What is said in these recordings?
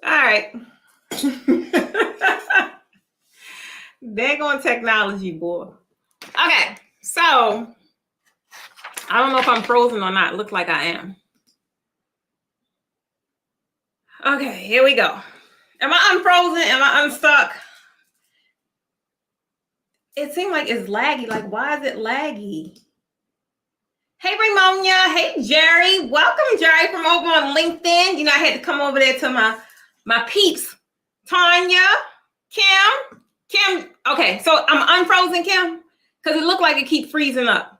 All right. They're going technology, boy. Okay, so I don't know if I'm frozen or not. Look like I am. Okay, here we go. Am I unfrozen? Am I unstuck? It seemed like it's laggy. Like, why is it laggy? Hey, Ramonia. Hey, Jerry. Welcome, Jerry, from over on LinkedIn. You know, I had to come over there to my peeps. Tanya, Kim. Okay, so I'm unfrozen, Kim, because it looked like it keep freezing up.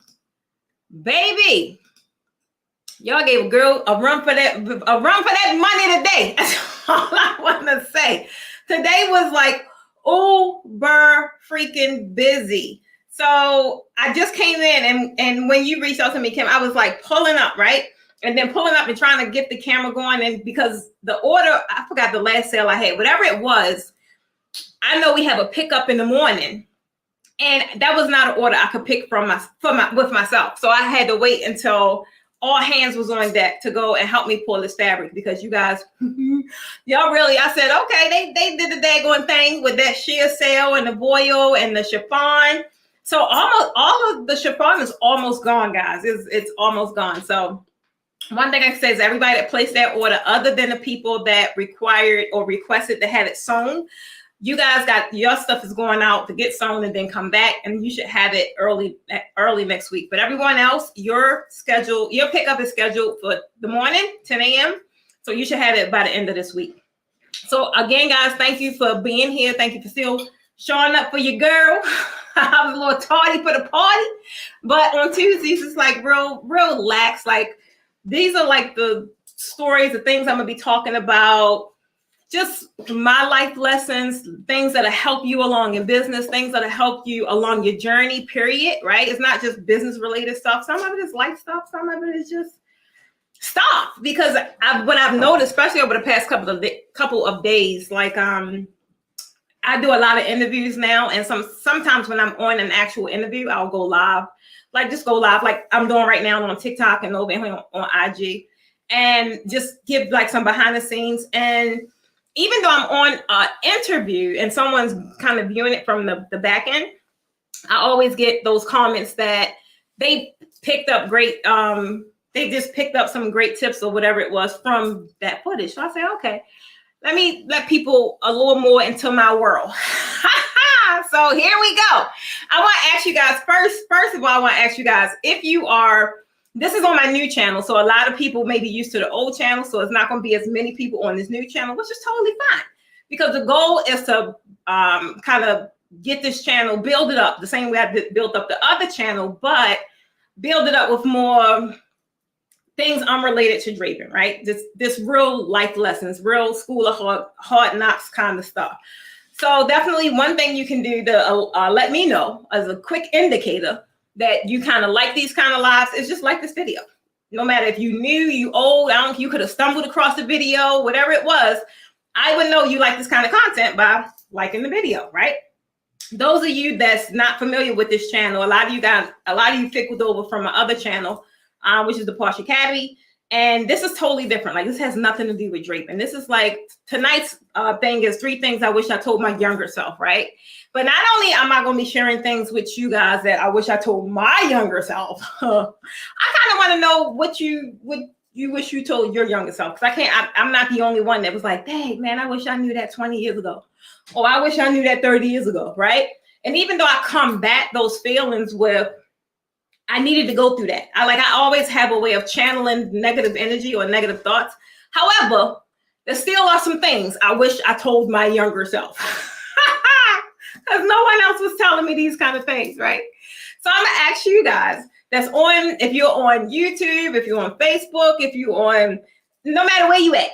Baby, y'all gave a girl a run for that money today. That's all I want to say. Today was like uber freaking busy. So I just came in and when you reached out to me, Kim, I was like pulling up, right? And then pulling up and trying to get the camera going. And because the order, I forgot the last sale I had, whatever it was, I know we have a pickup in the morning. And that was not an order I could pick with myself. So I had to wait until all hands was on deck to go and help me pull this fabric because you guys, y'all really, I said, okay, they did the daggone thing with that sheer sale and the voile and the chiffon. So almost all of the chiffon is almost gone, guys. It's almost gone. So one thing I can say is everybody that placed that order, other than the people that required or requested to have it sewn, you guys got your stuff is going out to get sewn and then come back, and you should have it early next week. But everyone else, your pickup is scheduled for the morning, 10 a.m. So you should have it by the end of this week. So again, guys, thank you for being here. Thank you for still showing up for your girl. I was a little tardy for the party, but on Tuesdays it's like real lax. Like these are like the stories, the things I'm gonna be talking about. Just my life lessons, things that'll help you along in business, things that'll help you along your journey, period, right? It's not just business related stuff. Some of it is life stuff. Some of it is just stuff. Because what I've noticed, especially over the past couple of days, like I do a lot of interviews now. And sometimes when I'm on an actual interview, I'll go live, like I'm doing right now on TikTok and over here on IG, and just give like some behind the scenes. And even though I'm on an interview and someone's kind of viewing it from the back end, I always get those comments that they picked up great, they just picked up some great tips or whatever it was from that footage. So I say, okay, let me let people a little more into my world. So here we go. I want to ask you guys first of all, I want to ask you guys, if you are, this is on my new channel, so a lot of people may be used to the old channel, so it's not going to be as many people on this new channel, which is totally fine, because the goal is to kind of get this channel, build it up the same way I built up the other channel, but build it up with more things unrelated to draping, right? This real life lessons, real school of hard knocks kind of stuff. So definitely one thing you can do to let me know as a quick indicator that you kind of like these kind of lives is just like this video. No matter if you new, you old, you could have stumbled across the video, whatever it was, I would know you like this kind of content by liking the video, right? Those of you that's not familiar with this channel, a lot of you fickled over from my other channel, which is the Posh Academy. And this is totally different. Like this has nothing to do with draping. This is like tonight's thing is 3 things I wish I told my younger self, right? But not only am I going to be sharing things with you guys that I wish I told my younger self, I kind of want to know what you wish you told your younger self. Because I'm not the only one that was like, dang, man, I wish I knew that 20 years ago. Or I wish I knew that 30 years ago, right? And even though I combat those feelings with, I needed to go through that. I always have a way of channeling negative energy or negative thoughts. However, there still are some things I wish I told my younger self. Because no one else was telling me these kind of things, right? So I'm gonna ask you guys if you're on YouTube, if you're on Facebook, if you're on, no matter where you at,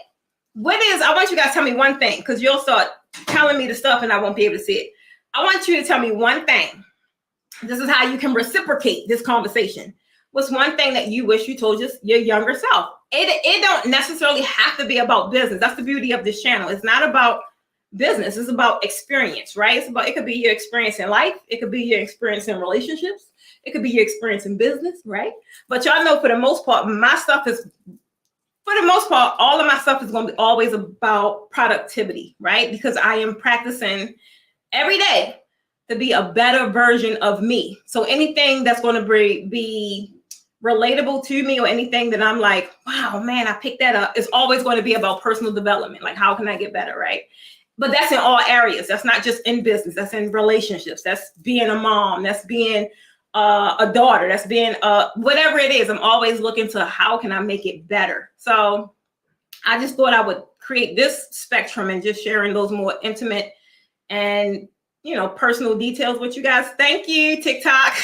I want you guys to tell me one thing, because you'll start telling me the stuff and I won't be able to see it. I want you to tell me one thing. This is how you can reciprocate this conversation. What's one thing that you wish you told your younger self? It don't necessarily have to be about business. That's the beauty of this channel. It's not about business. It's about experience, right? It could be your experience in life. It could be your experience in relationships. It could be your experience in business, right? But y'all know for the most part, my stuff is for the most part, all of my stuff is going to be always about productivity, right? Because I am practicing every day to be a better version of me. So anything that's going to be relatable to me, or anything that I'm like, wow, man, I picked that up, is always going to be about personal development. Like, how can I get better, right? But that's in all areas. That's not just in business. That's in relationships. That's being a mom. That's being a daughter. That's being whatever it is. I'm always looking to how can I make it better. So I just thought I would create this spectrum and just sharing those more intimate and, you know, personal details with you guys. Thank you, TikTok.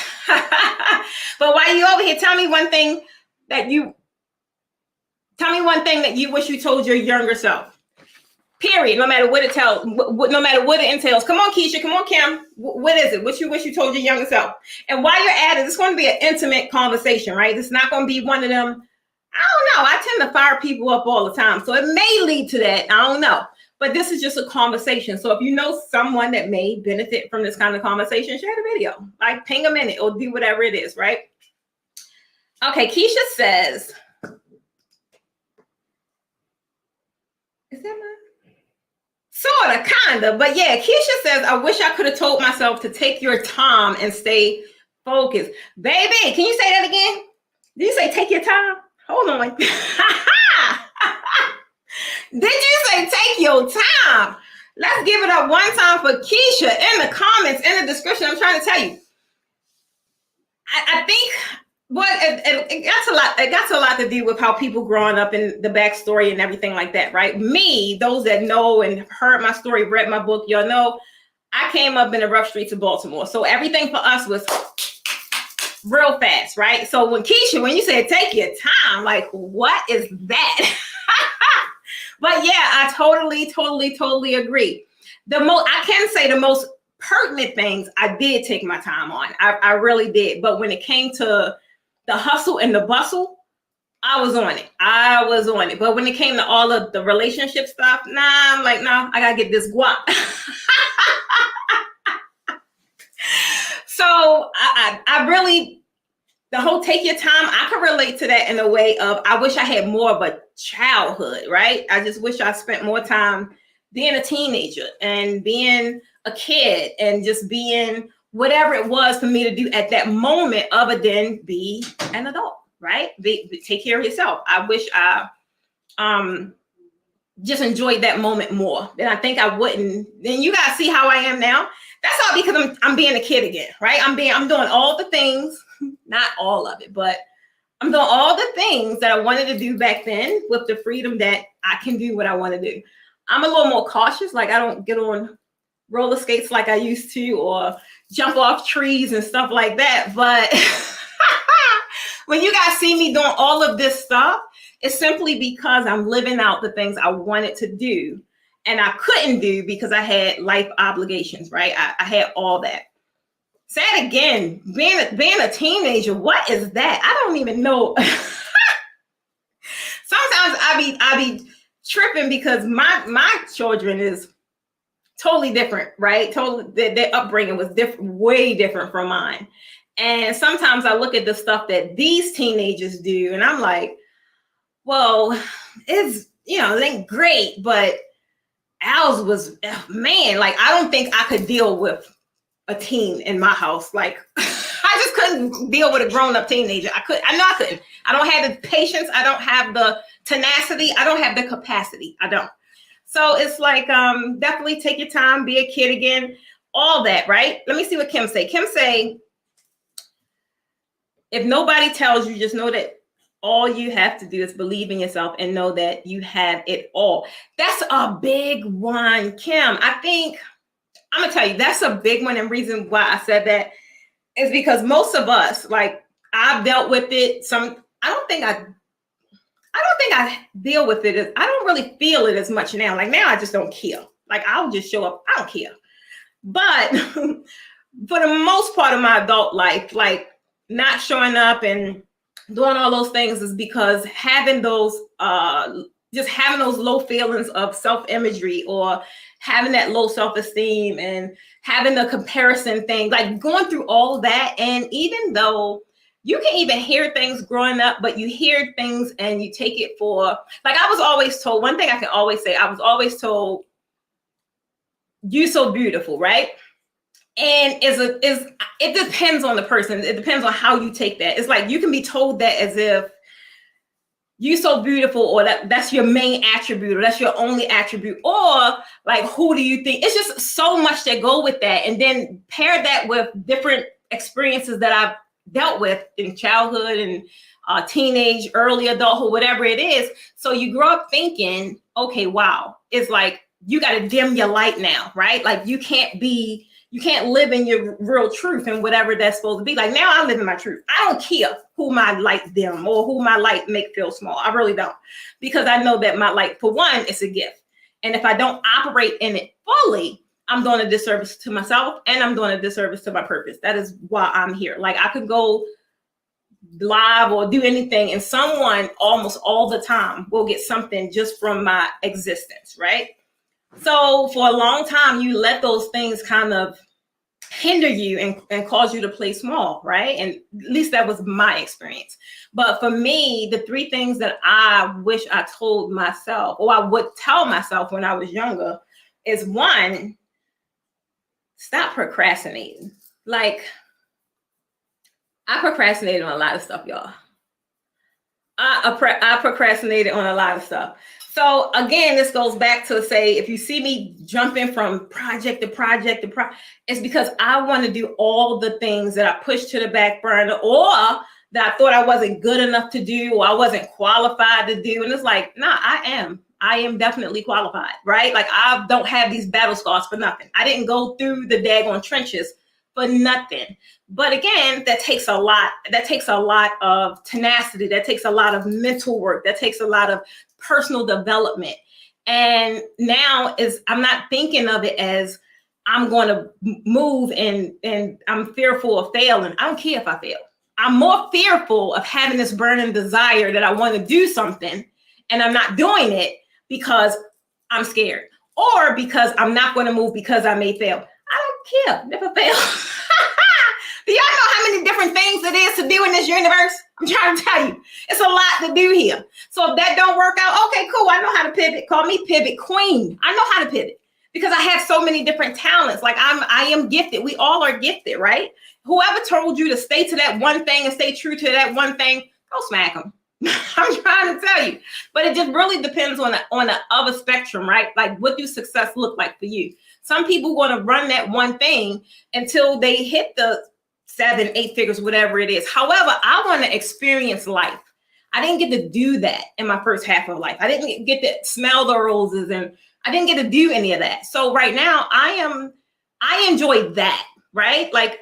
But while you over here, tell me one thing that you wish you told your younger self. Period. No matter what it tells, no matter what it entails. Come on, Keisha. Come on, Kim. What is it? What you wish you told your younger self? And while you're at it, it's going to be an intimate conversation, right? It's not going to be one of them. I don't know. I tend to fire people up all the time, so it may lead to that. I don't know. But this is just a conversation. So if you know someone that may benefit from this kind of conversation, share the video. Like, ping them in it or do whatever it is, right? Okay, Keisha says, is that mine? Sort of, kind of. But yeah, Keisha says, I wish I could have told myself to take your time and stay focused. Baby, can you say that again? Did you say take your time? Hold on. Did you say take your time? Let's give it up one time for Keisha in the comments, in the description. I'm trying to tell you. I think it got a lot. It got a lot to do with how people growing up and the backstory and everything like that, right? Me, those that know and heard my story, read my book, y'all know I came up in the rough streets of Baltimore. So everything for us was real fast, right? So when you said take your time, like, what is that? But yeah, I totally agree. I can say the most pertinent things I did take my time on. I really did. But when it came to the hustle and the bustle, I was on it. But when it came to all of the relationship stuff, I'm like, no, I gotta get this guap. So I really, the whole take your time, I could relate to that in a way of, I wish I had more of a childhood, right? I just wish I spent more time being a teenager and being a kid and just being whatever it was for me to do at that moment, other than be an adult, right? Take care of yourself. I wish I just enjoyed that moment more. Then I think I wouldn't. Then you guys see how I am now. That's all because I'm being a kid again, right? I'm doing all the things, not all of it, but I'm doing all the things that I wanted to do back then with the freedom that I can do what I want to do. I'm a little more cautious. Like, I don't get on roller skates like I used to, or jump off trees and stuff like that. But when you guys see me doing all of this stuff, it's simply because I'm living out the things I wanted to do and I couldn't do because I had life obligations, right? I had all that. Say it again, being a teenager, what is that? I don't even know. Sometimes I be tripping because my children is totally different, right? Totally, their upbringing was different, way different from mine. And sometimes I look at the stuff that these teenagers do, and I'm like, well, it's, it ain't great, but ours was, man, like, I don't think I could deal with a teen in my house. Like, I just couldn't deal with a grown-up teenager. I know I couldn't. I don't have the patience. I don't have the tenacity. I don't have the capacity. I don't. So it's like, definitely take your time, be a kid again, all that, right? Let me see what Kim say. Kim say, if nobody tells you, just know that all you have to do is believe in yourself and know that you have it all. That's a big one, Kim. I think, I'm going to tell you, that's a big one. And reason why I said that is because most of us, like, I've dealt with it. I don't think I deal with it. I don't really feel it as much now. Like, now I just don't care. Like, I'll just show up. I don't care. But for the most part of my adult life, like, not showing up and doing all those things is because having those, just having those low feelings of self-imagery, or having that low self-esteem and having the comparison thing, like going through all that. And even though you can even hear things growing up, but you hear things and you take it for, like I was always told, one thing I can always say, I was always told, you're so beautiful, right? And it depends on the person. It depends on how you take that. It's like you can be told that as if you're so beautiful, or that's your main attribute, or that's your only attribute, or like, who do you think? It's just so much that go with that. And then pair that with different experiences that I've dealt with in childhood and teenage, early adulthood, whatever it is. So you grow up thinking, okay, wow, it's like you got to dim your light now, right? Like you can't live in your real truth and whatever that's supposed to be. Like now I live in my truth. I don't care who my light dim or who my light make feel small. I really don't, because I know that my light, for one, it's a gift. And if I don't operate in it fully, I'm doing a disservice to myself and I'm doing a disservice to my purpose. That is why I'm here. Like I could go live or do anything and someone almost all the time will get something just from my existence, right? So for a long time, you let those things kind of hinder you and cause you to play small, right? And at least that was my experience. But for me, the three things that I wish I told myself, or I would tell myself when I was younger, is one, stop procrastinating. Like, I procrastinated on a lot of stuff, y'all. I procrastinated on a lot of stuff. So again, this goes back to say, if you see me jumping from project to project to project, it's because I want to do all the things that I pushed to the back burner, or that I thought I wasn't good enough to do, or I wasn't qualified to do. And it's like, nah, I am definitely qualified, right? Like I don't have these battle scars for nothing. I didn't go through the daggone trenches for nothing. But again, that takes a lot. That takes a lot of tenacity. That takes a lot of mental work. That takes a lot of personal development. And now I'm not thinking of it as I'm going to move and I'm fearful of failing. I don't care if I fail. I'm more fearful of having this burning desire that I want to do something and I'm not doing it because I'm scared, or because I'm not going to move because I may fail. I don't care. Never fail. Do y'all know how many different things it is to do in this universe? I'm trying to tell you, it's a lot to do here. So if that don't work out, okay, cool. I know how to pivot. Call me pivot queen. I know how to pivot because I have so many different talents. Like I am gifted. We all are gifted, right? Whoever told you to stay to that one thing and stay true to that one thing, go smack them. I'm trying to tell you, but it just really depends on the other spectrum, right? Like, what do success look like for you? Some people want to run that one thing until they hit the 7, 8 figures, whatever it is. However, I want to experience life. I didn't get to do that in my first half of life. I didn't get to smell the roses and I didn't get to do any of that. So right now I enjoy that, right? Like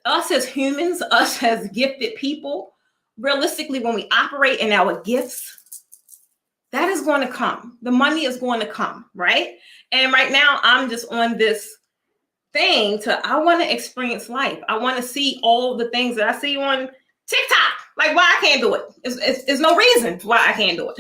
us as humans, us as gifted people, realistically, when we operate in our gifts, that is going to come. The money is going to come, right? And right now I'm just on this thing I want to experience life. I want to see all the things that I see on TikTok. Like, why I can't do it. There's no reason why I can't do it.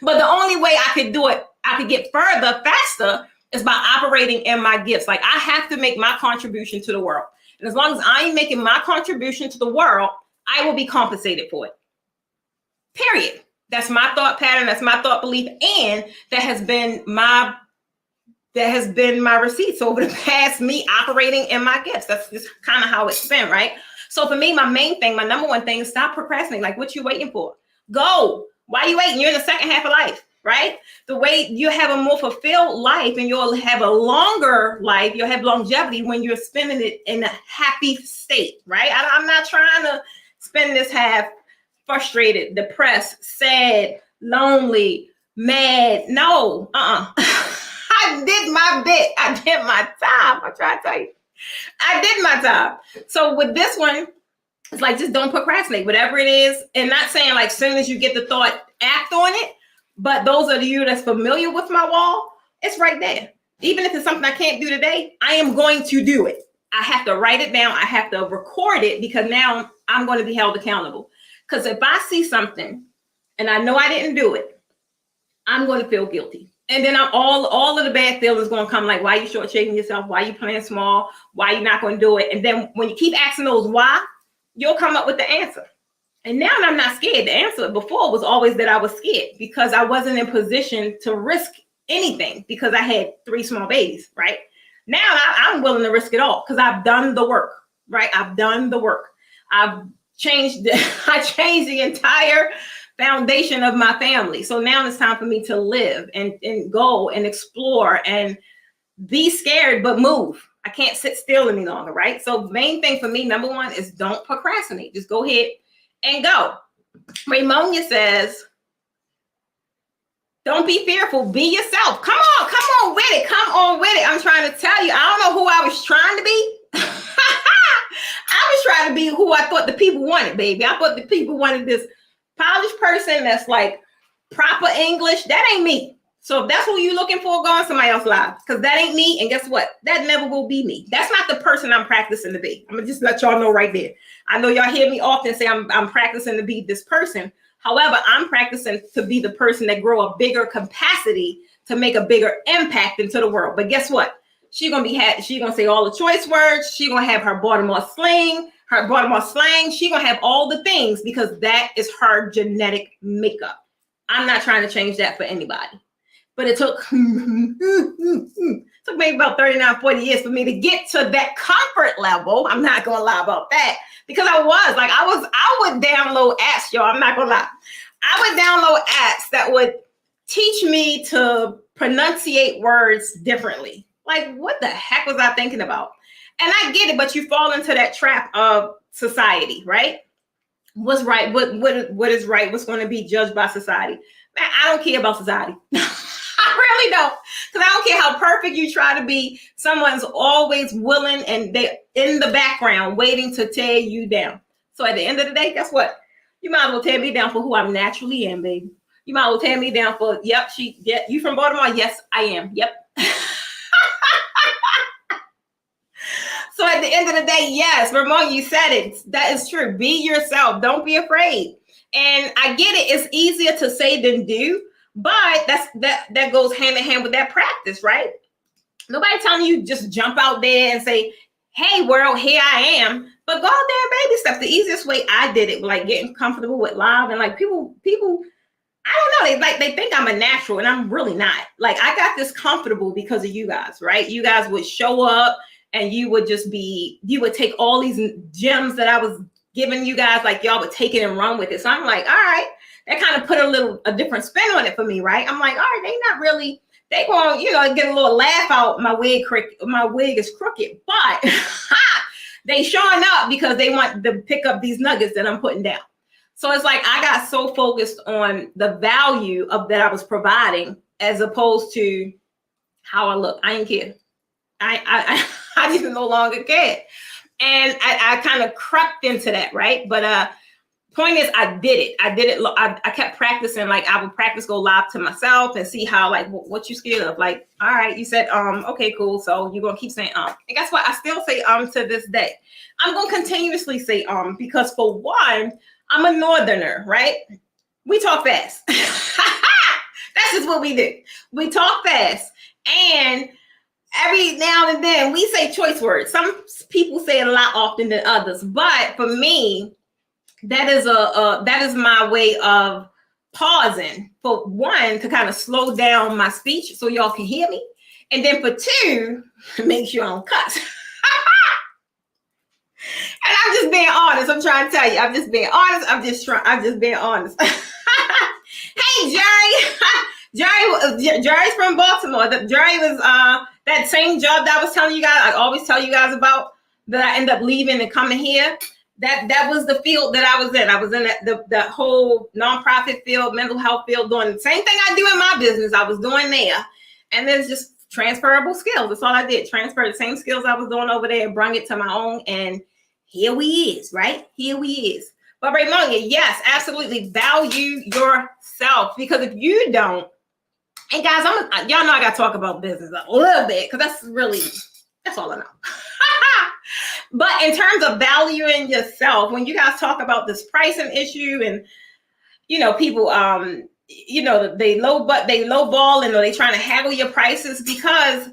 But the only way I could do it, I could get further faster, is by operating in my gifts. Like, I have to make my contribution to the world. And as long as I am making my contribution to the world, I will be compensated for it. Period. That's my thought pattern. That's my thought belief. And that has been my receipts over the past, me operating in my gifts. That's just kind of how it's been, right? So for me, my main thing, my number one thing is stop procrastinating. Like, what you waiting for? Go. Why are you waiting? You're in the second half of life, right? The way you have a more fulfilled life and you'll have a longer life, you'll have longevity when you're spending it in a happy state, right? I'm not trying to spend this half frustrated, depressed, sad, lonely, mad. No, I did my bit. I did my time. I'm trying to tell you. I did my time. So with this one, it's like, just don't procrastinate, whatever it is. And not saying like, soon as you get the thought, act on it. But those of you that's familiar with my wall, it's right there. Even if it's something I can't do today, I am going to do it. I have to write it down. I have to record it, because now I'm going to be held accountable. Because if I see something and I know I didn't do it, I'm going to feel guilty. And then all of the bad feelings going to come, like, why are you shortchanging yourself? Why are you playing small? Why are you not going to do it? And then when you keep asking those why, you'll come up with the answer. And now I'm not scared. The answer before was always that I was scared because I wasn't in position to risk anything because I had 3 small babies, right? Now I'm willing to risk it all because I've done the work, right? I've done the work. I changed the entire foundation of my family. So now it's time for me to live and go and explore and be scared, but move. I can't sit still any longer, right? So the main thing for me, number 1, is don't procrastinate. Just go ahead and go. Ramonia says, don't be fearful, be yourself. Come on with it. Come on with it. I'm trying to tell you, I don't know who I was trying to be. I was trying to be who I thought the people wanted, baby. I thought the people wanted this polished person that's like proper English. That ain't me. So if that's who you're looking for, go on somebody else's live, because that ain't me. And guess what? That never will be me. That's not the person I'm practicing to be. I'm gonna just let y'all know right there. I know y'all hear me often say I'm practicing to be this person. However, I'm practicing to be the person that grow a bigger capacity to make a bigger impact into the world. But guess what? She's gonna say all the choice words. She's gonna have her Baltimore slang. She's gonna have all the things because that is her genetic makeup. I'm not trying to change that for anybody. But it took maybe about 39, 40 years for me to get to that comfort level. I'm not going to lie about that because I would download apps, y'all. I'm not going to lie. I would download apps that would teach me to pronunciate words differently. Like, what the heck was I thinking about? And I get it, but you fall into that trap of society, right? What's right? What is right? What's going to be judged by society? Man, I don't care about society. I really don't, because I don't care how perfect you try to be. Someone's always willing and they're in the background waiting to tear you down. So at the end of the day, guess what? You might as well tear me down for who I naturally am, baby. You might as well tear me down for, you from Baltimore? Yes, I am. Yep. So at the end of the day, yes, Ramon, you said it. That is true. Be yourself. Don't be afraid. And I get it. It's easier to say than do. But that goes hand in hand with that practice, right? Nobody telling you just jump out there and say, hey, world, here I am. But go out there and baby step. The easiest way I did it, like getting comfortable with live. And like people, I don't know, they think I'm a natural and I'm really not. Like I got this comfortable because of you guys, right? You guys would show up and you would take all these gems that I was giving you guys, like y'all would take it and run with it. So I'm like, all right. That kind of put a different spin on it for me, right? I'm like, all right, they going, get a little laugh out. My wig is crooked, but they showing up because they want to pick up these nuggets that I'm putting down. So it's like, I got so focused on the value of that I was providing as opposed to how I look. I didn't care. I just no longer cared. And I kind of crept into that, right? But, point is, I did it. I kept practicing. Like I would practice, go live to myself and see how, like, what you scared of. Like, all right, you said, okay, cool. So you're going to keep saying, And guess what? I still say, to this day. I'm going to continuously say, because for one, I'm a Northerner, right? We talk fast. That's just what we do. We talk fast. And every now and then we say choice words. Some people say it a lot often than others. But for me, that is my way of pausing. For one, to kind of slow down my speech so y'all can hear me. And then for two, make sure I don't cuss. And I'm just being honest. I'm trying to tell you. I'm just being honest. I'm just being honest. Hey, Jerry. Jerry's from Baltimore. Jerry was that same job that I was telling you guys. I always tell you guys about that I end up leaving and coming here. That was the field that I was in. I was in the whole nonprofit field, mental health field, doing the same thing I do in my business. I was doing there. And there's just transferable skills. That's all I did. Transfer the same skills I was doing over there and bring it to my own. And here we is, right? Here we is. But Ramonia, yes, absolutely. Value yourself. Because if you don't, and guys, y'all know I got to talk about business a little bit because that's all I know. But in terms of valuing yourself, when you guys talk about this pricing issue and, people, they lowball and they trying to haggle your prices because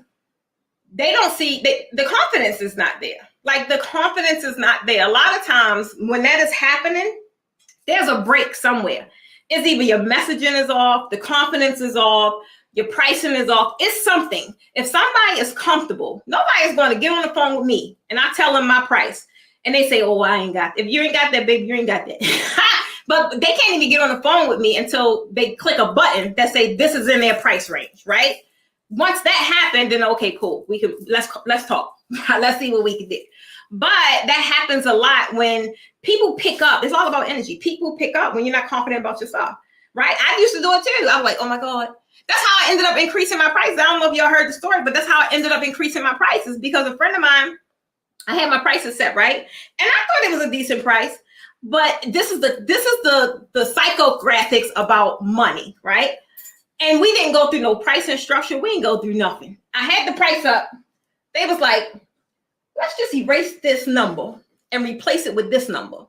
they don't see the confidence is not there. Like the confidence is not there. A lot of times when that is happening, there's a break somewhere. It's either your messaging is off, the confidence is off, your pricing is off. It's something. If somebody is comfortable, nobody is going to get on the phone with me and I tell them my price and they say, oh, I ain't got that. If you ain't got that, baby, you ain't got that. But they can't even get on the phone with me until they click a button that say this is in their price range, right? Once that happened, then okay, cool. We can let's talk. Let's see what we can do. But that happens a lot when people pick up. It's all about energy. People pick up when you're not confident about yourself, right? I used to do it too. I was like, oh my God. That's how I ended up increasing my prices. I don't know if y'all heard the story, but that's how I ended up increasing my prices because a friend of mine, I had my prices set, right? And I thought it was a decent price. But this is the psychographics about money, right? And we didn't go through no pricing structure. We didn't go through nothing. I had the price up. They was like, let's just erase this number and replace it with this number.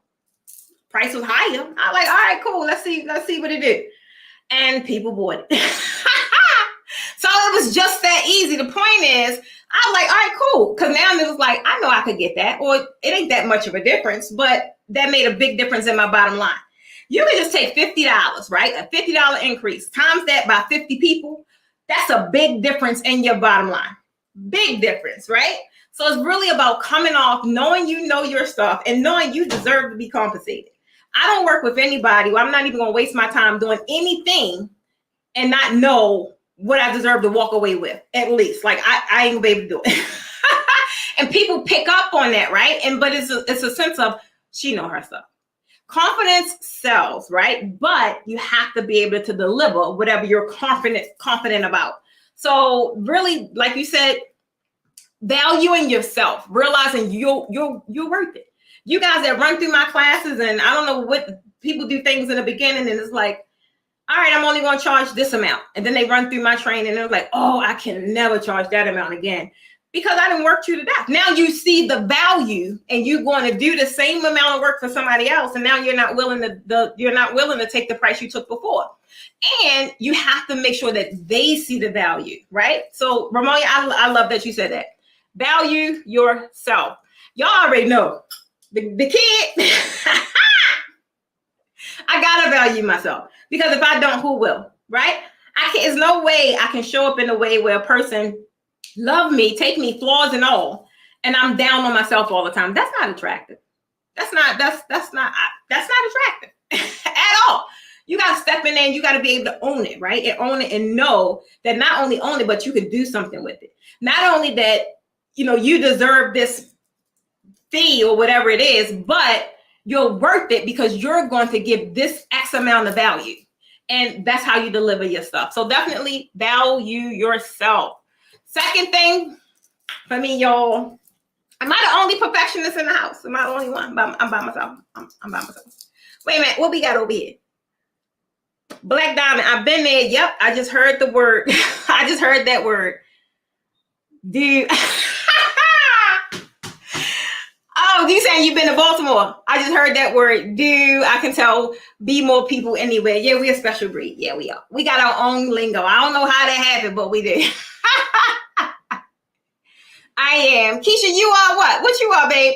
Price was higher. I was like, all right, cool. Let's see what it did. And people bought it. So it was just that easy. The point is, I was like, all right, cool. Because now it was like, I know I could get that. Or it ain't that much of a difference, but that made a big difference in my bottom line. You can just take $50, right? A $50 increase, times that by 50 people. That's a big difference in your bottom line. Big difference, right? So it's really about coming off, knowing you know your stuff and knowing you deserve to be compensated. I don't work with anybody. I'm not even going to waste my time doing anything and not know what I deserve to walk away with, at least. Like I ain't gonna be able to do it. And people pick up on that, right? But it's a sense of she know her stuff. Confidence sells, right? But you have to be able to deliver whatever you're confident about. So really, like you said, valuing yourself, realizing you're worth it. You guys that run through my classes, and I don't know what people do things in the beginning, and it's like, all right, I'm only going to charge this amount. And then they run through my training and they're like, oh, I can never charge that amount again because I didn't work you to death. Now you see the value and you're going to do the same amount of work for somebody else. And now you're not willing to take the price you took before. And you have to make sure that they see the value, right? So Ramon, I love that you said that. Value yourself. Y'all already know the kid. I got to value myself. Because if I don't, who will, right? There's no way I can show up in a way where a person love me, take me, flaws and all, and I'm down on myself all the time. That's not attractive. That's not attractive at all. You got to step in there and you got to be able to own it, right? And own it and know that not only own it, but you can do something with it. Not only that, you deserve this fee or whatever it is, but you're worth it because you're going to give this X amount of value. And that's how you deliver your stuff. So definitely value yourself. Second thing for me, y'all, am I the only perfectionist in the house? Am I the only one? I'm by myself. I'm by myself. Wait a minute. What we got over here? Black Diamond. I've been there. Yep. I just heard the word. I just heard that word. Dude. Oh, you saying you've been to Baltimore? I just heard that word. I can tell be more people anywhere. Yeah, we're a special breed. Yeah, we are. We got our own lingo. I don't know how that happened, but we did. I am. Keisha, you are what? What you are, babe?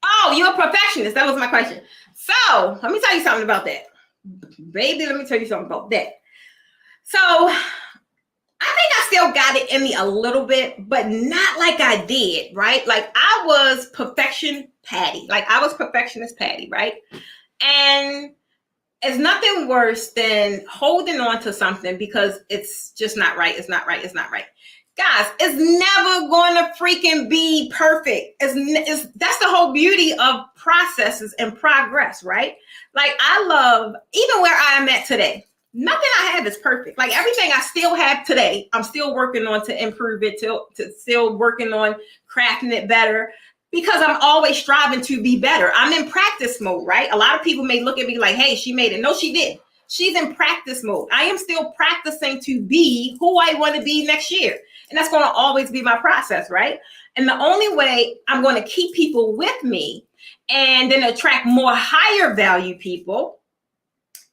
Oh, you're a perfectionist. That was my question. So let me tell you something about that. Baby, let me tell you something about that. So I think I still got it in me a little bit, but not like I did, right? Like I was perfectionist Patty, right? And it's nothing worse than holding on to something because it's just not right. It's not right. Guys, it's never going to freaking be perfect. That's the whole beauty of processes and progress, right? Like I love, even where I am at today, nothing I have is perfect. Like everything I still have today, I'm still working on to improve it, to still working on crafting it better because I'm always striving to be better. I'm in practice mode, right? A lot of people may look at me like, hey, she made it. No, she didn't. She's in practice mode. I am still practicing to be who I want to be next year. And that's going to always be my process, right? And the only way I'm going to keep people with me and then attract more higher value people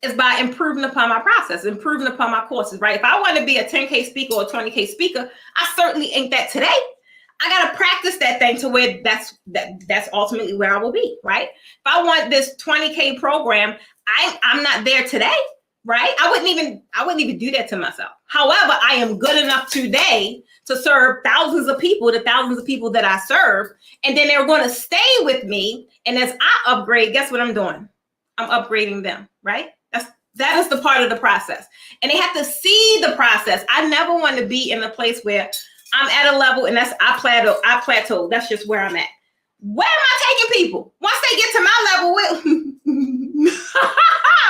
is by improving upon my process, improving upon my courses, right? If I want to be a 10K speaker or a 20K speaker, I certainly ain't that today. I got to practice that thing to where that's ultimately where I will be, right? If I want this 20K program, I'm not there today, right? I wouldn't even do that to myself. However, I am good enough today to serve thousands of people, the thousands of people that I serve, and then they're going to stay with me. And as I upgrade, guess what I'm doing? I'm upgrading them, right? That is the part of the process. And they have to see the process. I never want to be in a place where I'm at a level and I plateau. That's just where I'm at. Where am I taking people? Once they get to my level, what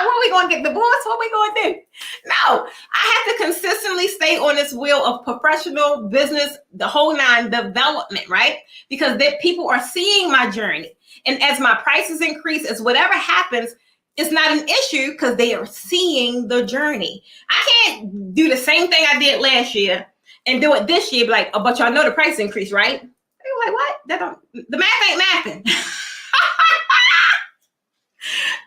are we going to get divorced? What are we going to do? No, I have to consistently stay on this wheel of professional business, the whole nine development, right? Because people are seeing my journey. And as my prices increase, as whatever happens, it's not an issue because they are seeing the journey. I can't do the same thing I did last year and do it this year. Be like, oh, but y'all know the price increase, right? They're like, what? The math ain't mathing.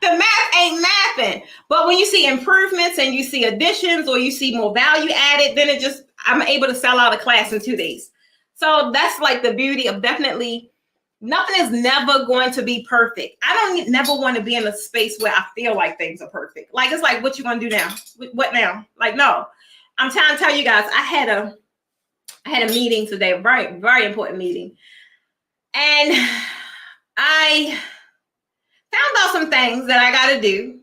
The math ain't mathing. But when you see improvements and you see additions or you see more value added, then I'm able to sell out a class in 2 days. So that's like the beauty of definitely. Nothing is never going to be perfect. I don't never want to be in a space where I feel like things are perfect. Like, it's like, what you going to do now? What now? Like, no. I'm trying to tell you guys, I had a meeting today, a very, very important meeting. And I found out some things that I got to do.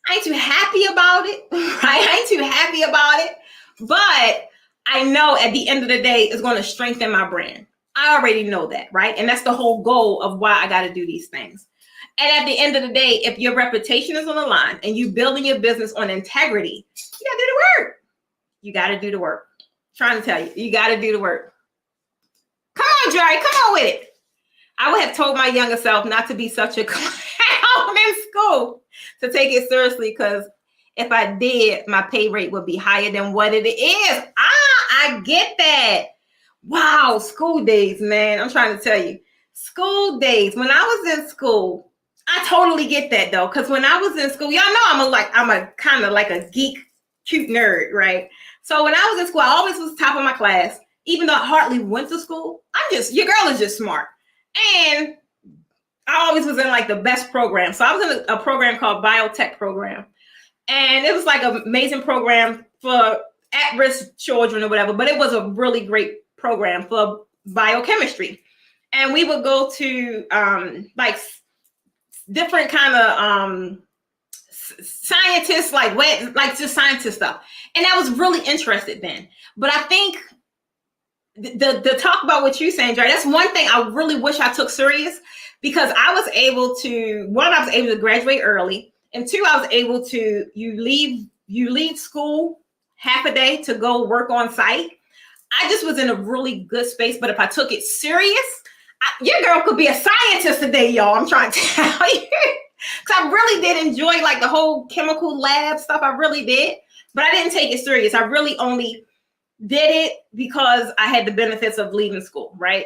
I ain't too happy about it, right? I ain't too happy about it. But I know at the end of the day, it's going to strengthen my brand. I already know that, right? And that's the whole goal of why I got to do these things. And at the end of the day, if your reputation is on the line and you building your business on integrity, you got to do the work. You got to do the work. I'm trying to tell you, you got to do the work. Come on, Jerry, come on with it. I would have told my younger self not to be such a clown in school, to take it seriously, because if I did, my pay rate would be higher than what it is. I get that. Wow, school days, man. I'm trying to tell you. School days. When I was in school, I totally get that though. Because when I was in school, y'all know I'm a kind of like a geek, cute nerd, right? So when I was in school, I always was top of my class. Even though I hardly went to school, your girl is just smart. And I always was in like the best program. So I was in a program called Biotech program. And it was like an amazing program for at-risk children or whatever. But it was a really great program for biochemistry, and we would go to like different kind of scientists, like just scientist stuff, and I was really interested then. But I think the talk about what you're saying, Jerry, that's one thing I really wish I took serious, because I was able to graduate early, and two, I was able to you leave school half a day to go work on site. I just was in a really good space, but if I took it serious, your girl could be a scientist today, y'all. I'm trying to tell you. Because I really did enjoy like the whole chemical lab stuff. I really did. But I didn't take it serious. I really only did it because I had the benefits of leaving school, right?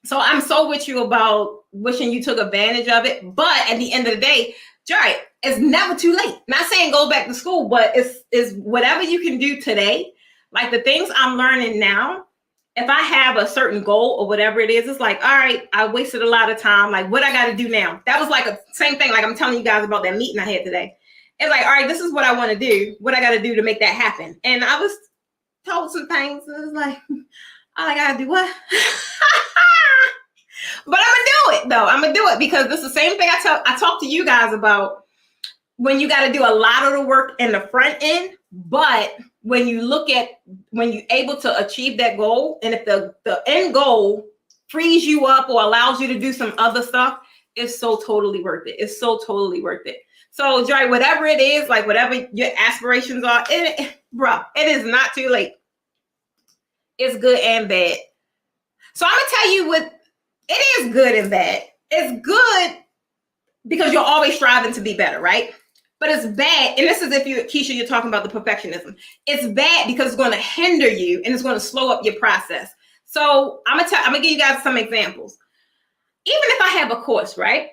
So I'm so with you about wishing you took advantage of it. But at the end of the day, Jerry, it's never too late. Not saying go back to school, but it's whatever you can do today. Like the things I'm learning now, if I have a certain goal or whatever it is, it's like, all right, I wasted a lot of time. Like, what I got to do now? That was like a same thing. Like I'm telling you guys about that meeting I had today. It's like, all right, this is what I want to do. What I got to do to make that happen. And I was told some things. It was like, all I got to do what? But I'm going to do it, though. I'm going to do it because this is the same thing I talk to you guys about, when you got to do a lot of the work in the front end. But when you're able to achieve that goal, and if the end goal frees you up or allows you to do some other stuff, it's so totally worth it. It's so totally worth it. So, Joy, whatever it is, like whatever your aspirations are, it is not too late. It's good and bad. So I'm going to tell you what, it is good and bad. It's good because you're always striving to be better, right? But it's bad, and this is if Keisha, you're talking about the perfectionism. It's bad because it's going to hinder you and it's going to slow up your process. So I'm gonna give you guys some examples. Even if I have a course, right?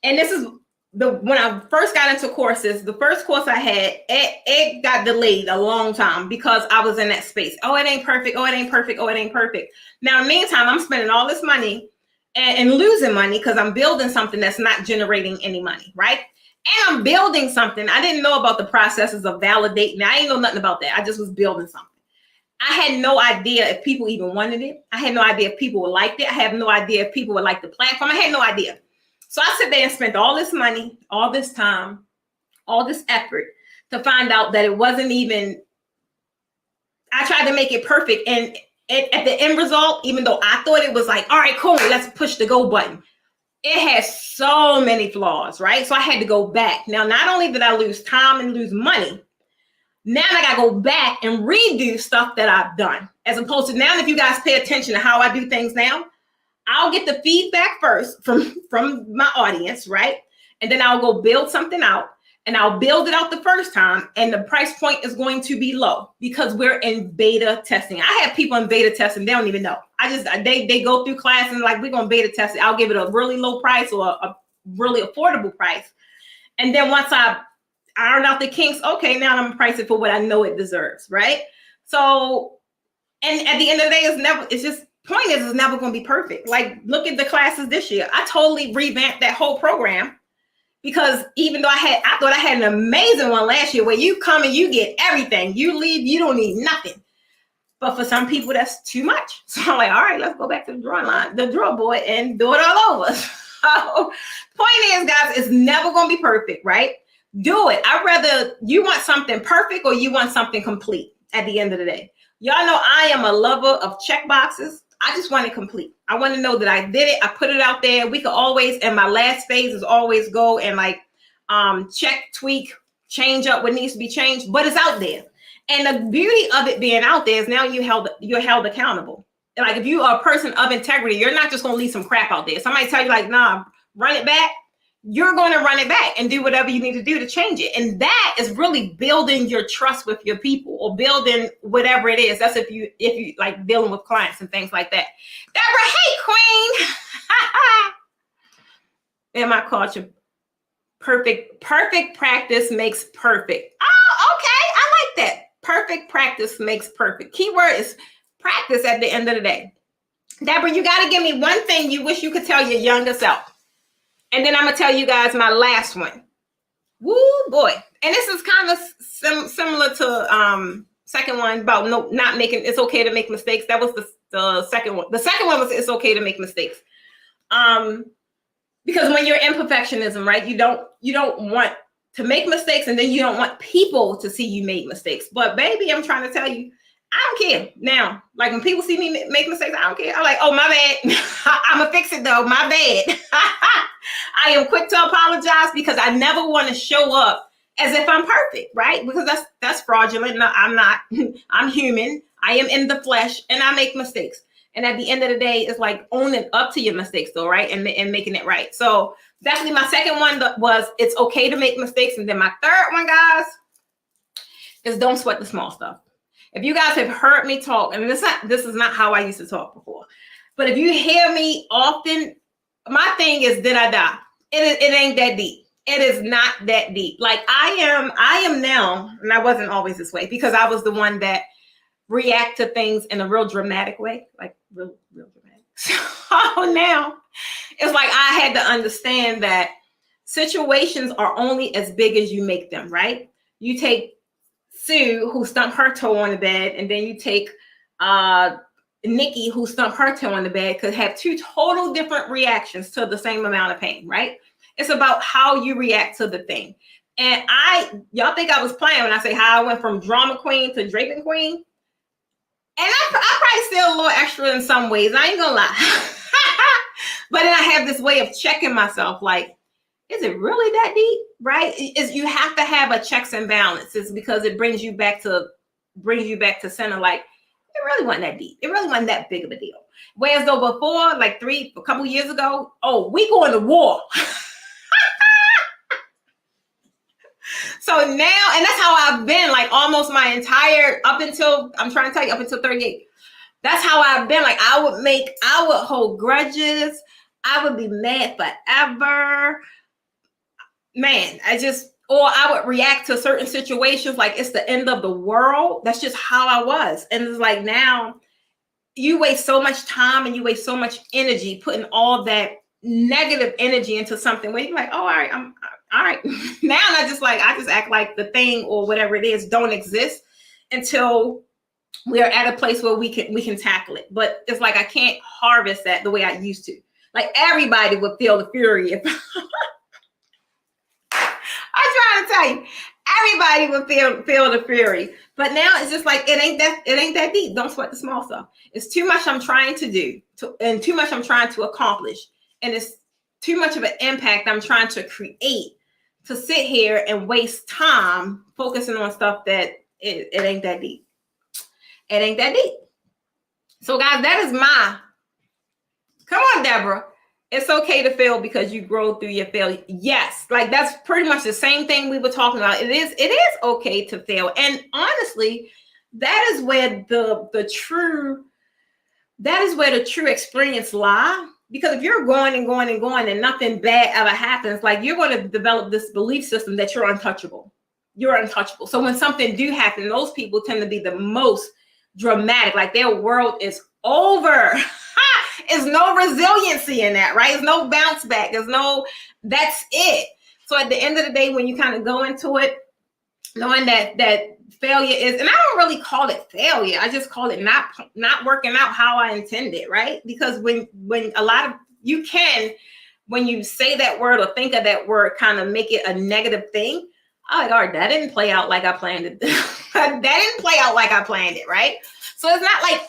And this is when I first got into courses, the first course I had, it got delayed a long time because I was in that space. Oh, it ain't perfect. Oh, it ain't perfect. Oh, it ain't perfect. Now, in the meantime, I'm spending all this money and losing money because I'm building something that's not generating any money, right? And I'm building something. I didn't know about the processes of validating. I didn't know nothing about that. I just was building something. I had no idea if people even wanted it. I had no idea if people would like it. I have no idea if people would like the platform. I had no idea. So I sit there and spent all this money, all this time, all this effort to find out that it wasn't even, I tried to make it perfect. And at the end result, even though I thought it was like, all right, cool, let's push the go button, it has so many flaws, right? So I had to go back. Now, not only did I lose time and lose money, now I gotta go back and redo stuff that I've done. As opposed to now, if you guys pay attention to how I do things now, I'll get the feedback first from my audience, right? And then I'll go build something out, and I'll build it out the first time, and the price point is going to be low because we're in beta testing. I have people in beta testing, they don't even know. They go through class and like, we're gonna beta test it. I'll give it a really low price or a really affordable price. And then once I iron out the kinks, okay, now I'm gonna price it for what I know it deserves, right? So, and at the end of the day, it's never going to be perfect. Like, look at the classes this year. I totally revamped that whole program because even though I thought I had an amazing one last year where you come and you get everything, you leave, you don't need nothing. But for some people, that's too much. So I'm like, all right, let's go back to the drawing board and do it all over. So point is, guys, it's never going to be perfect, right? Do it. I'd rather you want something perfect or you want something complete at the end of the day. Y'all know I am a lover of check boxes. I just want it complete. I want to know that I did it. I put it out there. We could always, and my last phase is always go and like check, tweak, change up what needs to be changed, but it's out there. And the beauty of it being out there is now you're held accountable. Like if you are a person of integrity, you're not just going to leave some crap out there. Somebody tell you like, nah, run it back. You're going to run it back and do whatever you need to do to change it. And that is really building your trust with your people or building whatever it is. That's if you like dealing with clients and things like that. Deborah, hey, queen. In my culture, perfect practice makes perfect. Oh, okay. I like that. Perfect practice makes perfect. Keyword is practice at the end of the day. Deborah, you got to give me one thing you wish you could tell your younger self. And then I'm going to tell you guys my last one. Woo, boy. And this is kind of similar to second one about not making, it's okay to make mistakes. That was the second one. The second one was it's okay to make mistakes. Because when you're in perfectionism, right, you don't want to make mistakes, and then you don't want people to see you make mistakes. But baby, I'm trying to tell you, I don't care now. Like when people see me make mistakes, I don't care. I'm like, oh, my bad. I'm going to fix it though. My bad. I am quick to apologize because I never want to show up as if I'm perfect, right? Because that's fraudulent. No, I'm not. I'm human. I am in the flesh and I make mistakes. And at the end of the day, it's like owning up to your mistakes though, right? And making it right. So definitely my second one was it's okay to make mistakes. And then my third one, guys, is don't sweat the small stuff. If you guys have heard me talk, and this is not how I used to talk before, but if you hear me often, my thing is, did I die? It ain't that deep. It is not that deep. Like I am now, and I wasn't always this way because I was the one that react to things in a real dramatic way, like real dramatic. So now it's like I had to understand that situations are only as big as you make them, right? You take Sue, who stumped her toe on the bed, and then you take Nikki, who stumped her toe on the bed, could have two total different reactions to the same amount of pain, right? It's about how you react to the thing. And y'all think I was playing when I say how I went from drama queen to draping queen? And I probably still a little extra in some ways. I ain't gonna lie. But then I have this way of checking myself, like, is it really that deep, right? You have to have a checks and balances because it brings you back to center. Like, it really wasn't that deep. It really wasn't that big of a deal. Whereas though before, like a couple years ago, oh, we going to war. So now, and that's how I've been, like almost my entire, up until 38. That's how I've been. Like I would hold grudges. I would be mad forever. man, or I would react to certain situations like it's the end of the world. That's just how I was. And it's like now you waste so much time and you waste so much energy putting all that negative energy into something where you're like, oh, all right, I'm all right. Now I just act like the thing or whatever it is don't exist until we are at a place where we can tackle it. But it's like I can't harvest that the way I used to. Like everybody would feel the fury if I'm trying to tell you, everybody would feel the fury. But now it's just like it ain't that deep. Don't sweat the small stuff. It's too much I'm trying to do, and too much I'm trying to accomplish, and it's too much of an impact I'm trying to create to sit here and waste time focusing on stuff that it ain't that deep. It ain't that deep. So guys, that is my. Come on, Deborah. It's okay to fail because you grow through your failure. Yes, like that's pretty much the same thing we were talking about. It is okay to fail. And honestly, that is where the true experience lie. Because if you're going and going and going and nothing bad ever happens, like you're going to develop this belief system that you're untouchable. You're untouchable. So when something do happen, those people tend to be the most dramatic, like their world is over. There's no resiliency in that, right? There's no bounce back. That's it. So at the end of the day, when you kind of go into it, knowing that failure is, and I don't really call it failure. I just call it not working out how I intended, right? Because when a lot of you can, when you say that word or think of that word, kind of make it a negative thing. Oh, God, that didn't play out like I planned it. That didn't play out like I planned it, right? So it's not like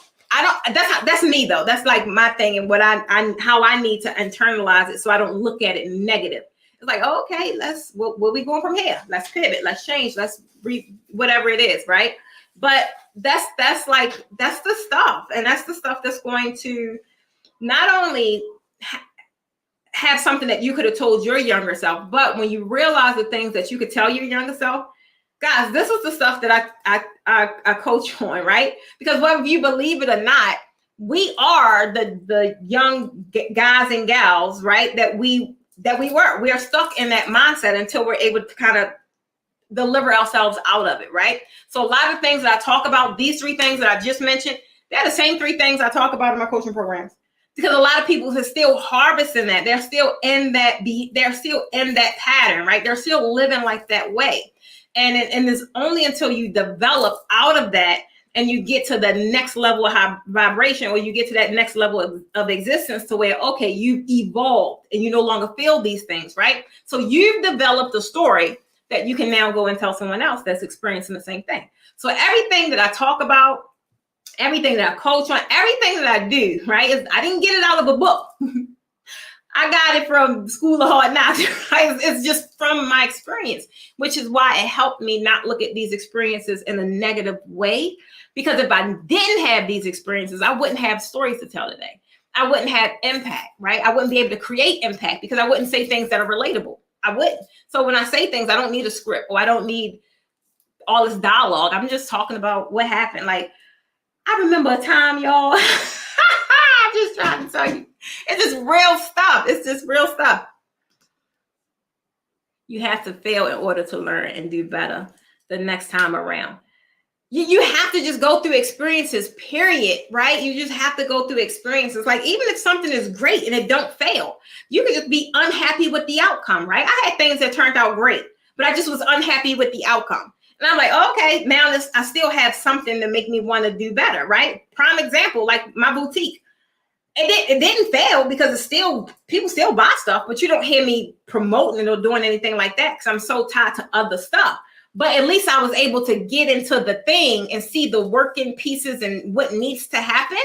that's me though. That's like my thing and what how I need to internalize it so I don't look at it negative. It's like, oh, okay, where we going from here? Let's pivot, let's change, let's whatever it is, right? But that's the stuff, and that's the stuff that's going to not only have something that you could have told your younger self, but when you realize the things that you could tell your younger self, guys, this is the stuff that I coach on, right? Because whether you believe it or not, we are the young guys and gals, right? That we are stuck in that mindset until we're able to kind of deliver ourselves out of it, right? So a lot of things that I talk about, these 3 things that I just mentioned, they're the same 3 things I talk about in my coaching programs. Because a lot of people are still harvesting that. They're still in that pattern, right? They're still living like that way. And it's only until you develop out of that and you get to the next level of vibration, or you get to that next level of existence to where, okay, you've evolved and you no longer feel these things, right? So you've developed a story that you can now go and tell someone else that's experiencing the same thing. So everything that I talk about, everything that I coach on, everything that I do, right? I didn't get it out of a book. I got it from School of Hard Knocks. Right? It's just from my experience, which is why it helped me not look at these experiences in a negative way. Because if I didn't have these experiences, I wouldn't have stories to tell today. I wouldn't have impact, right? I wouldn't be able to create impact because I wouldn't say things that are relatable. I wouldn't. So when I say things, I don't need a script or I don't need all this dialogue. I'm just talking about what happened. Like, I remember a time, y'all. I'm just trying to tell you. It's just real stuff. It's just real stuff. You have to fail in order to learn and do better the next time around. You have to just go through experiences, period, right? You just have to go through experiences. Like, even if something is great and it don't fail, you can just be unhappy with the outcome, right? I had things that turned out great, but I just was unhappy with the outcome. And I'm like, okay, now I still have something to make me want to do better, right? Prime example, like my boutique. It didn't fail because people still buy stuff, but you don't hear me promoting it or doing anything like that because I'm so tied to other stuff. But at least I was able to get into the thing and see the working pieces and what needs to happen,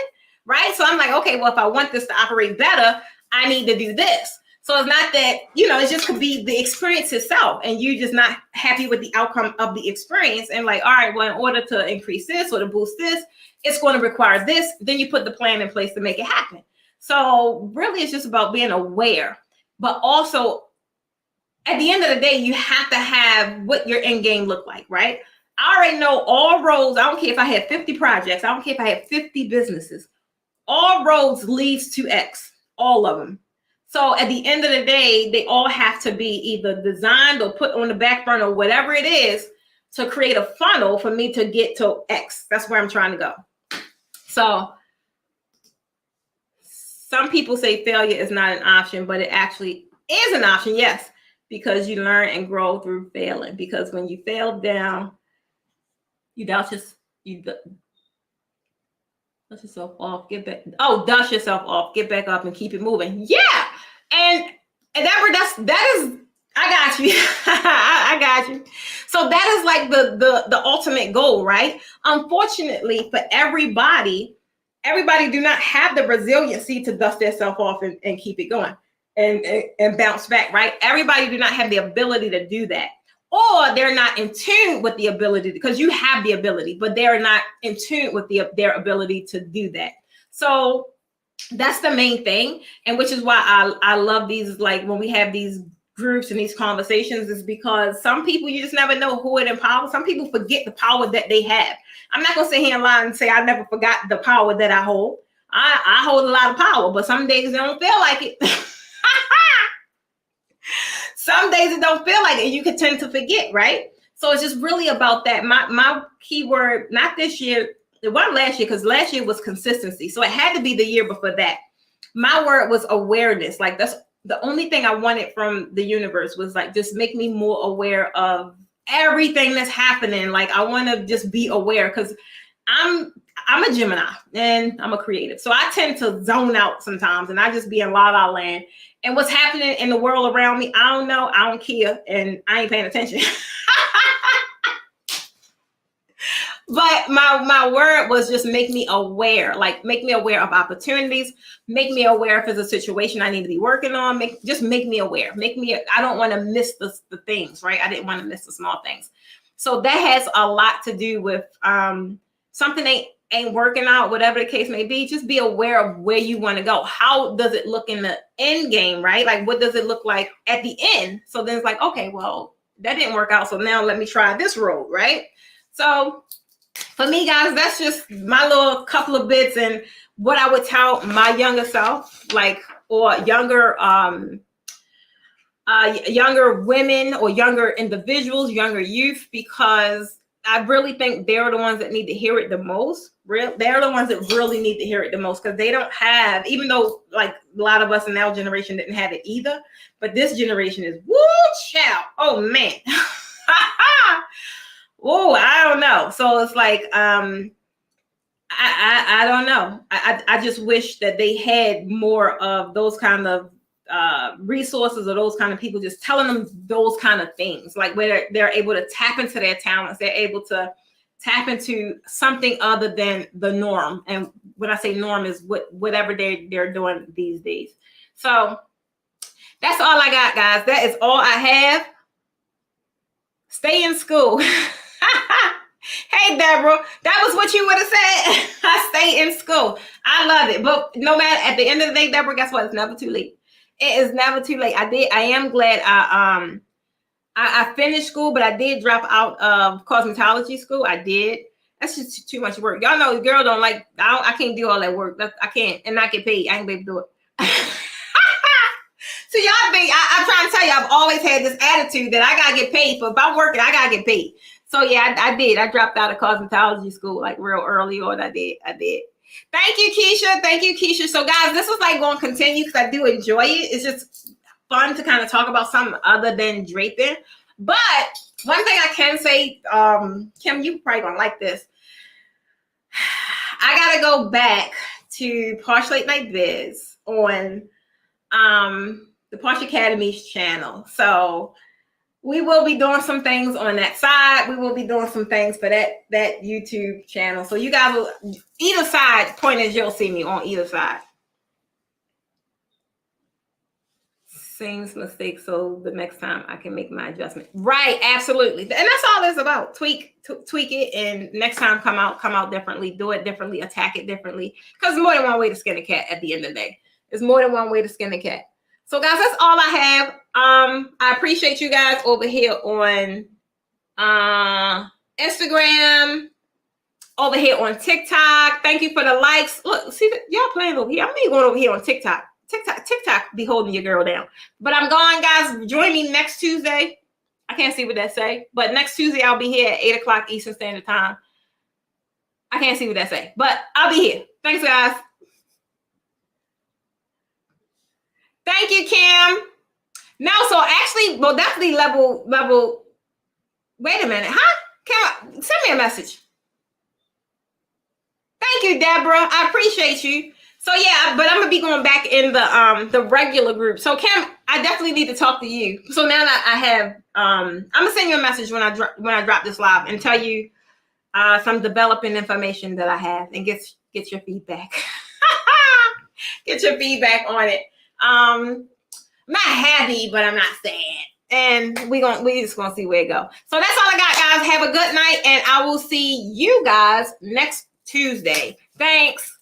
right? So I'm like, okay, well, if I want this to operate better, I need to do this. So it's not that, it just could be the experience itself and you just not happy with the outcome of the experience and like, all right, well, in order to increase this or to boost this, it's going to require this. Then you put the plan in place to make it happen. So really, it's just about being aware, but also at the end of the day, you have to have what your end game look like, right? I already know all roads. I don't care if I had 50 projects. I don't care if I had 50 businesses. All roads leads to X, all of them. So at the end of the day, they all have to be either designed or put on the back burner or whatever it is to create a funnel for me to get to X. That's where I'm trying to go. So some people say failure is not an option, but it actually is an option, yes, because you learn and grow through failing. Because when you fail down, you dust yourself off, get back. Oh, dust yourself off, get back up and keep it moving. Yeah. And that is, I got you. I got you. So that is like the ultimate goal, right? Unfortunately, for everybody do not have the resiliency to dust themselves off and keep it going and bounce back, right? Everybody do not have the ability to do that. Or they're not in tune with the ability, because you have the ability, but they're not in tune with their ability to do that. So that's the main thing. And which is why I love these, like when we have these groups and these conversations, is because some people, you just never know who it empowers. Some people forget the power that they have. I'm not going to sit here and lie and say I never forgot the power that I hold. I hold a lot of power, but some days it don't feel like it. Some days it don't feel like it. You can tend to forget, right? So it's just really about that. My keyword, not this year, it wasn't last year, because last year was consistency. So it had to be the year before that. My word was awareness. Like that's the only thing I wanted from the universe, was like, just make me more aware of everything that's happening. Like I want to just be aware, because I'm a Gemini and I'm a creative. So I tend to zone out sometimes and I just be in la la land. And what's happening in the world around me, I don't know, I don't care, and I ain't paying attention. But my word was just make me aware, like make me aware of opportunities, make me aware if there's a situation I need to be working on, just make me aware, I don't want to miss the things, right? I didn't want to miss the small things. So that has a lot to do with something ain't working out, whatever the case may be. Just be aware of where you want to go. How does it look in the end game, right? Like what does it look like at the end? So then it's like, okay, well, that didn't work out, so now let me try this road, right? So for me, guys, that's just my little couple of bits and what I would tell my younger self, like, or younger women or younger individuals, younger youth, because I really think they're the ones that need to hear it the most. They're the ones that really need to hear it the most, because they don't have, even though like a lot of us in our generation didn't have it either, but this generation is, woo, child. Oh man. Oh, I don't know. So it's like, I don't know. I just wish that they had more of those kind of resources, or those kind of people just telling them those kind of things, like where they're able to tap into their talents, they're able to tap into something other than the norm. And when I say norm is whatever they're doing these days. So that's all I got, guys. That is all I have. Stay in school. Hey, Deborah, that was what you would have said. I stay in school. I love it. But no matter, at the end of the day, Deborah, guess what? It's never too late. It is never too late. I am glad I finished school, but I did drop out of cosmetology school. I did. That's just too much work. Y'all know the girl don't like, I can't do all that work. I can't, and not get paid. I ain't be able to do it. So y'all think, I'm trying to tell you, I've always had this attitude that I got to get paid for. If I'm working, I got to get paid. So yeah, I did. I dropped out of cosmetology school like real early on. I did. Thank you, Keisha. Thank you, Keisha. So guys, this is like going to continue because I do enjoy it. It's just fun to kind of talk about something other than draping. But one thing I can say, Kim, you probably gonna like this. I gotta go back to Posh Late Night Biz on the Posh Academy's channel. So we will be doing some things on that side. We will be doing some things for that YouTube channel. So you guys will, either side, point is you'll see me on either side. Same mistake, so the next time I can make my adjustment. Right, absolutely. And that's all it's about. Tweak it, and next time come out differently, do it differently, attack it differently. Because there's more than one way to skin a cat at the end of the day. There's more than one way to skin a cat. So guys, that's all I have. I appreciate you guys over here on Instagram, over here on TikTok. Thank you for the likes. Look, see, y'all playing over here. I'm even going over here on TikTok. TikTok be holding your girl down. But I'm going, guys. Join me next Tuesday. I can't see what that say, but next Tuesday I'll be here at 8 o'clock Eastern Standard Time. I can't see what that say, but I'll be here. Thanks, guys. Thank you, Kim. No, so actually, well, definitely level. Wait a minute, huh? Kim, send me a message. Thank you, Deborah. I appreciate you. So yeah, but I'm gonna be going back in the regular group. So Kim, I definitely need to talk to you. So now that I have, I'm gonna send you a message when I drop this live and tell you some developing information that I have and get your feedback. Get your feedback on it. I'm not happy, but I'm not sad. And we just gonna see where it goes. So that's all I got, guys. Have a good night, and I will see you guys next Tuesday. Thanks.